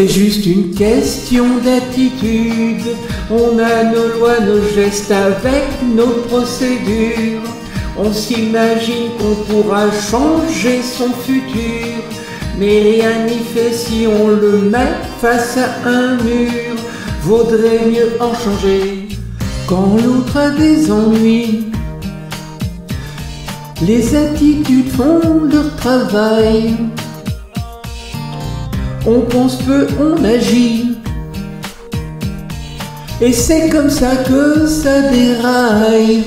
C'est juste une question d'attitude. On a nos lois, nos gestes avec nos procédures. On s'imagine qu'on pourra changer son futur, mais rien n'y fait si on le met face à un mur. Vaudrait mieux en changer quand l'autre a des ennuis. Les attitudes font leur travail. On pense peu, on agit. Et c'est comme ça que ça déraille.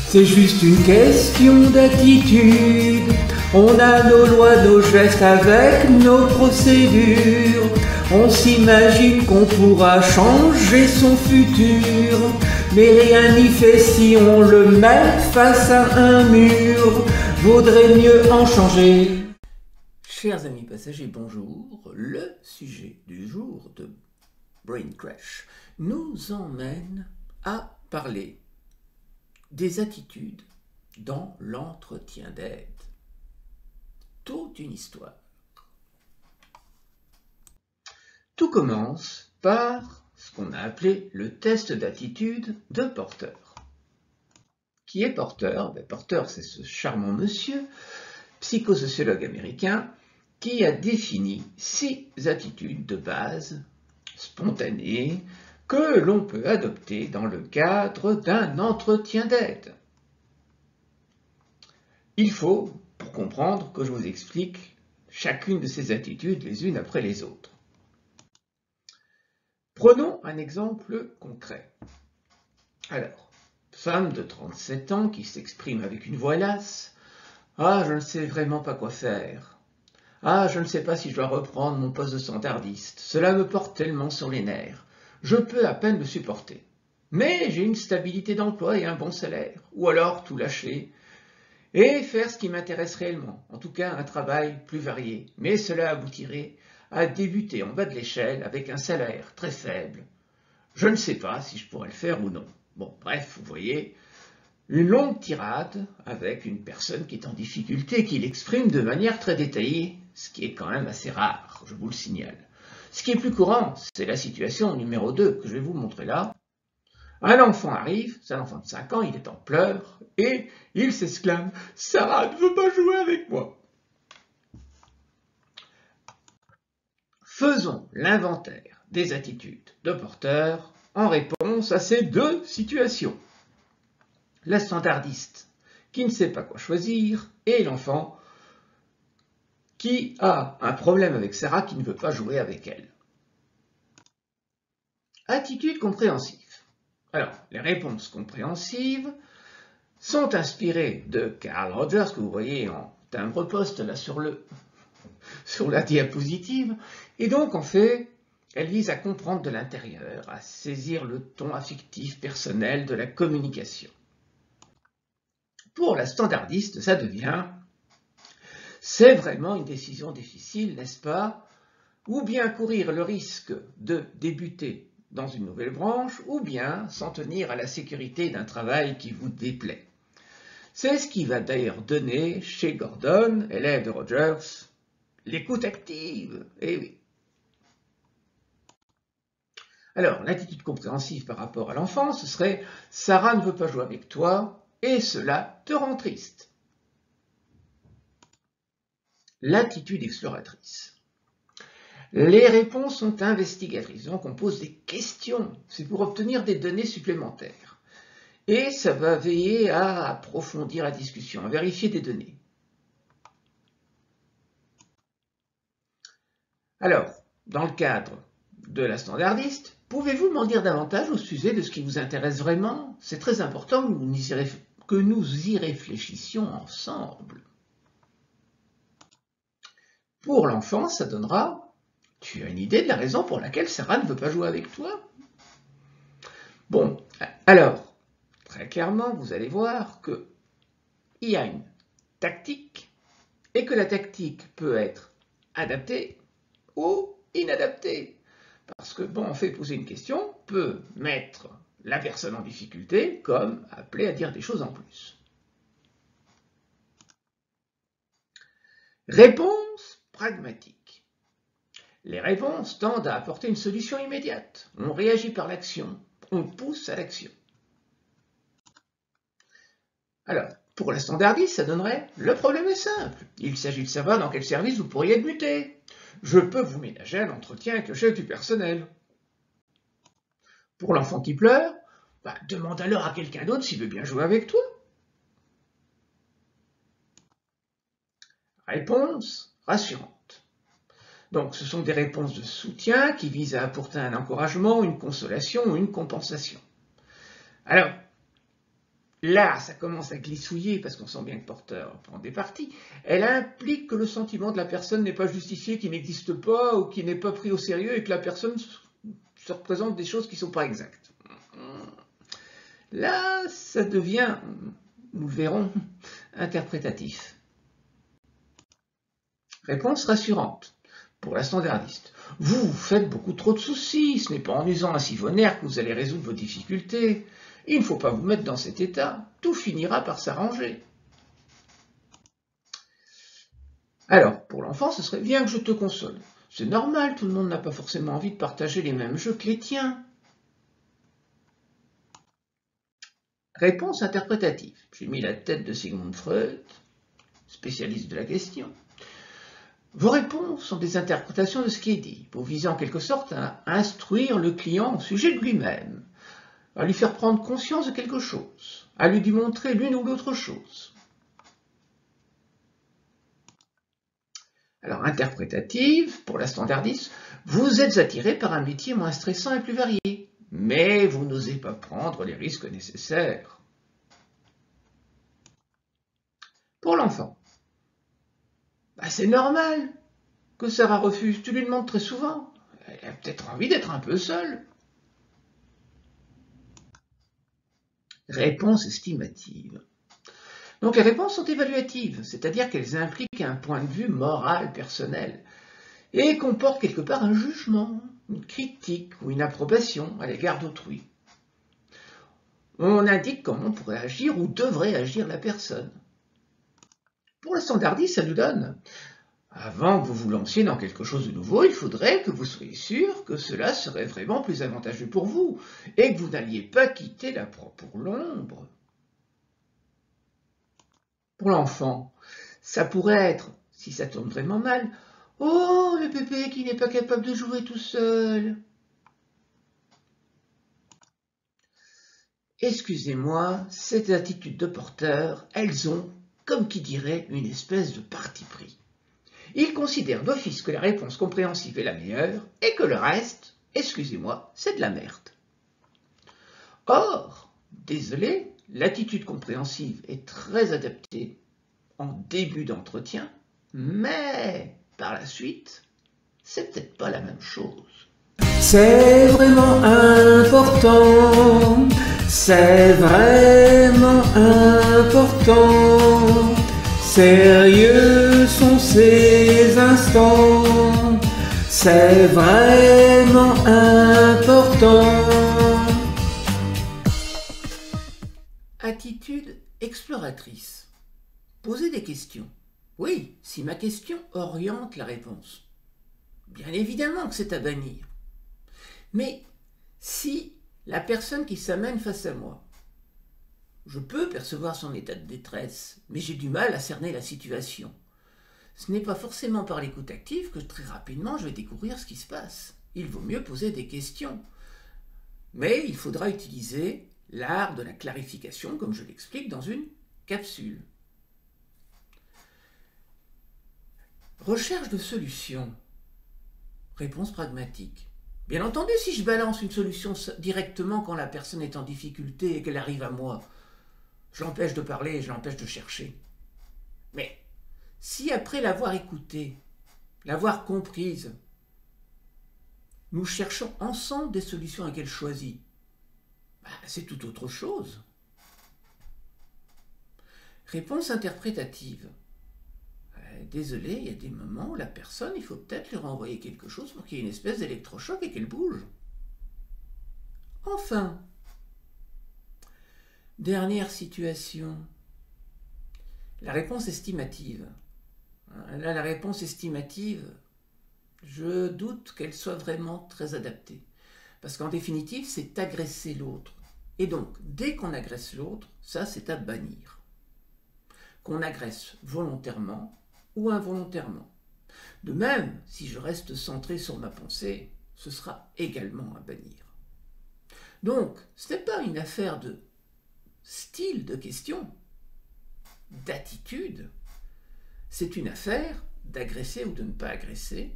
C'est juste une question d'attitude. On a nos lois, nos gestes avec nos procédures. On s'imagine qu'on pourra changer son futur, mais rien n'y fait si on le met face à un mur. Vaudrait mieux en changer. Chers amis passagers, bonjour. Le sujet du jour de Brain Crash nous emmène à parler des attitudes dans l'entretien d'aide. Toute une histoire. Tout commence par ce qu'on a appelé le test d'attitude de Porter. Qui est Porter? Porter, c'est ce charmant monsieur, psychosociologue américain, qui a défini 6 attitudes de base spontanées que l'on peut adopter dans le cadre d'un entretien d'aide. Il faut, pour comprendre, que je vous explique chacune de ces attitudes les unes après les autres. Prenons un exemple concret. Alors, femme de 37 ans qui s'exprime avec une voix lasse. « Ah, je ne sais vraiment pas quoi faire. Ah, je ne sais pas si je dois reprendre mon poste de standardiste. Cela me porte tellement sur les nerfs. Je peux à peine le supporter. Mais j'ai une stabilité d'emploi et un bon salaire. Ou alors tout lâcher et faire ce qui m'intéresse réellement. En tout cas, un travail plus varié. Mais cela aboutirait à débuter en bas de l'échelle avec un salaire très faible. Je ne sais pas si je pourrais le faire ou non. » Bon, bref, vous voyez, une longue tirade avec une personne qui est en difficulté, qui l'exprime de manière très détaillée, ce qui est quand même assez rare, je vous le signale. Ce qui est plus courant, c'est la situation numéro 2 que je vais vous montrer là. Un enfant arrive, c'est un enfant de 5 ans, il est en pleurs, et il s'exclame « Sarah ne veut pas jouer avec moi !» Faisons l'inventaire des attitudes de Porter en réponse à ces 2 situations. La standardiste qui ne sait pas quoi choisir et l'enfant qui a un problème avec Sarah qui ne veut pas jouer avec elle. Attitude compréhensive. Alors, les réponses compréhensives sont inspirées de Carl Rogers, que vous voyez en timbre-poste là sur la diapositive, et donc en fait, elle vise à comprendre de l'intérieur, à saisir le ton affectif personnel de la communication. Pour la standardiste, ça devient « c'est vraiment une décision difficile, n'est-ce pas? Ou bien courir le risque de débuter dans une nouvelle branche, ou bien s'en tenir à la sécurité d'un travail qui vous déplaît. » C'est ce qui va d'ailleurs donner chez Gordon, élève de Rogers, l'écoute active. Eh oui. Alors, l'attitude compréhensive par rapport à l'enfant, ce serait « Sarah ne veut pas jouer avec toi et cela te rend triste. » L'attitude exploratrice. Les réponses sont investigatrices, donc on pose des questions, c'est pour obtenir des données supplémentaires. Et ça va veiller à approfondir la discussion, à vérifier des données. Alors, dans le cadre de la standardiste, pouvez-vous m'en dire davantage au sujet de ce qui vous intéresse vraiment? C'est très important que nous y réfléchissions ensemble. Pour l'enfant, ça donnera « Tu as une idée de la raison pour laquelle Sarah ne veut pas jouer avec toi ?» Bon, alors, très clairement, vous allez voir qu'il y a une tactique et que la tactique peut être adaptée ou inadaptée. Parce que, bon, en fait, poser une question peut mettre la personne en difficulté comme appeler à dire des choses en plus. Réponse pragmatique. Les réponses tendent à apporter une solution immédiate. On réagit par l'action, on pousse à l'action. Alors, pour la standardiste, ça donnerait « Le problème est simple. Il s'agit de savoir dans quel service vous pourriez être muté. Je peux vous ménager un entretien avec le chef du personnel. » Pour l'enfant qui pleure, demande alors à quelqu'un d'autre s'il veut bien jouer avec toi. Réponse rassurante. Donc, ce sont des réponses de soutien qui visent à apporter un encouragement, une consolation ou une compensation. Alors, là, ça commence à glissouiller parce qu'on sent bien que Porter prend des parties. Elle implique que le sentiment de la personne n'est pas justifié, qu'il n'existe pas ou qu'il n'est pas pris au sérieux et que la personne se représente des choses qui ne sont pas exactes. Là, ça devient, nous le verrons, interprétatif. Réponse rassurante. Pour la standardiste. Vous faites beaucoup trop de soucis, ce n'est pas en usant un siffonnaire que vous allez résoudre vos difficultés. Il ne faut pas vous mettre dans cet état, tout finira par s'arranger. Alors, pour l'enfant, ce serait bien que je te console. C'est normal, tout le monde n'a pas forcément envie de partager les mêmes jeux que les tiens. Réponse interprétative. J'ai mis la tête de Sigmund Freud, spécialiste de la question. Vos réponses sont des interprétations de ce qui est dit, vous visez en quelque sorte à instruire le client au sujet de lui-même, à lui faire prendre conscience de quelque chose, à lui démontrer l'une ou l'autre chose. Alors, interprétative, pour la standardiste, vous êtes attiré par un métier moins stressant et plus varié, mais vous n'osez pas prendre les risques nécessaires. Pour l'enfant, c'est normal que Sarah refuse, tu lui demandes très souvent, elle a peut-être envie d'être un peu seule. Réponse estimative. Donc les réponses sont évaluatives, c'est-à-dire qu'elles impliquent un point de vue moral personnel et comportent quelque part un jugement, une critique ou une approbation à l'égard d'autrui. On indique comment pourrait agir ou devrait agir la personne. Pour la standardiste, ça nous donne avant que vous vous lanciez dans quelque chose de nouveau, il faudrait que vous soyez sûr que cela serait vraiment plus avantageux pour vous et que vous n'alliez pas quitter la proie pour l'ombre. Pour l'enfant, ça pourrait être, si ça tourne vraiment mal, « Oh, le bébé qui n'est pas capable de jouer tout seul !» Excusez-moi, ces attitudes de Porter, elles ont, comme qui dirait, une espèce de parti pris. Il considère d'office que la réponse compréhensive est la meilleure et que le reste, excusez-moi, c'est de la merde. Or, désolé, l'attitude compréhensive est très adaptée en début d'entretien, mais par la suite, c'est peut-être pas la même chose. C'est vraiment important, c'est vraiment important. Sérieux sont ces instants, c'est vraiment important. Attitude exploratrice. Poser des questions. Oui, si ma question oriente la réponse. Bien évidemment que c'est à bannir. Mais si la personne qui s'amène face à moi, je peux percevoir son état de détresse, mais j'ai du mal à cerner la situation. Ce n'est pas forcément par l'écoute active que très rapidement je vais découvrir ce qui se passe. Il vaut mieux poser des questions. Mais il faudra utiliser l'art de la clarification, comme je l'explique dans une capsule. Recherche de solutions. Réponse pragmatique. Bien entendu, si je balance une solution directement quand la personne est en difficulté et qu'elle arrive à moi, je l'empêche de parler et je l'empêche de chercher. Mais si après l'avoir écoutée, l'avoir comprise, nous cherchons ensemble des solutions et qu'elle choisit, c'est tout autre chose. Réponse interprétative. Désolé, il y a des moments où la personne, il faut peut-être lui renvoyer quelque chose pour qu'il y ait une espèce d'électrochoc et qu'elle bouge. Enfin, dernière situation, la réponse estimative. Là, la réponse estimative, Je doute qu'elle soit vraiment très adaptée. Parce qu'en définitive, c'est agresser l'autre. Et donc, dès qu'on agresse l'autre, ça c'est à bannir. Qu'on agresse volontairement ou involontairement. De même, si je reste centré sur ma pensée, ce sera également à bannir. Donc, ce n'est pas une affaire de style de question, d'attitude. C'est une affaire d'agresser ou de ne pas agresser.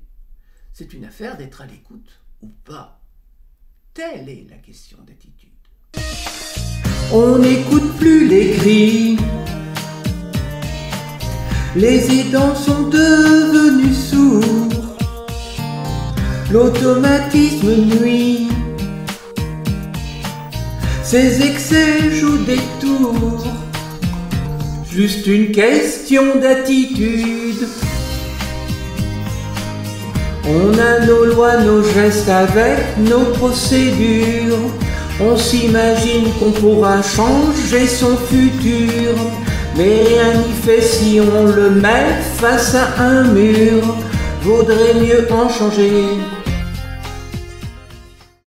C'est une affaire d'être à l'écoute ou pas. Telle est la question d'attitude. On n'écoute plus les cris. Les aidants sont devenus sourds. L'automatisme nuit. Ces excès jouent des tours. Juste une question d'attitude. On a nos lois, nos gestes avec nos procédures. On s'imagine qu'on pourra changer son futur. Mais rien n'y fait si on le met face à un mur. Vaudrait mieux en changer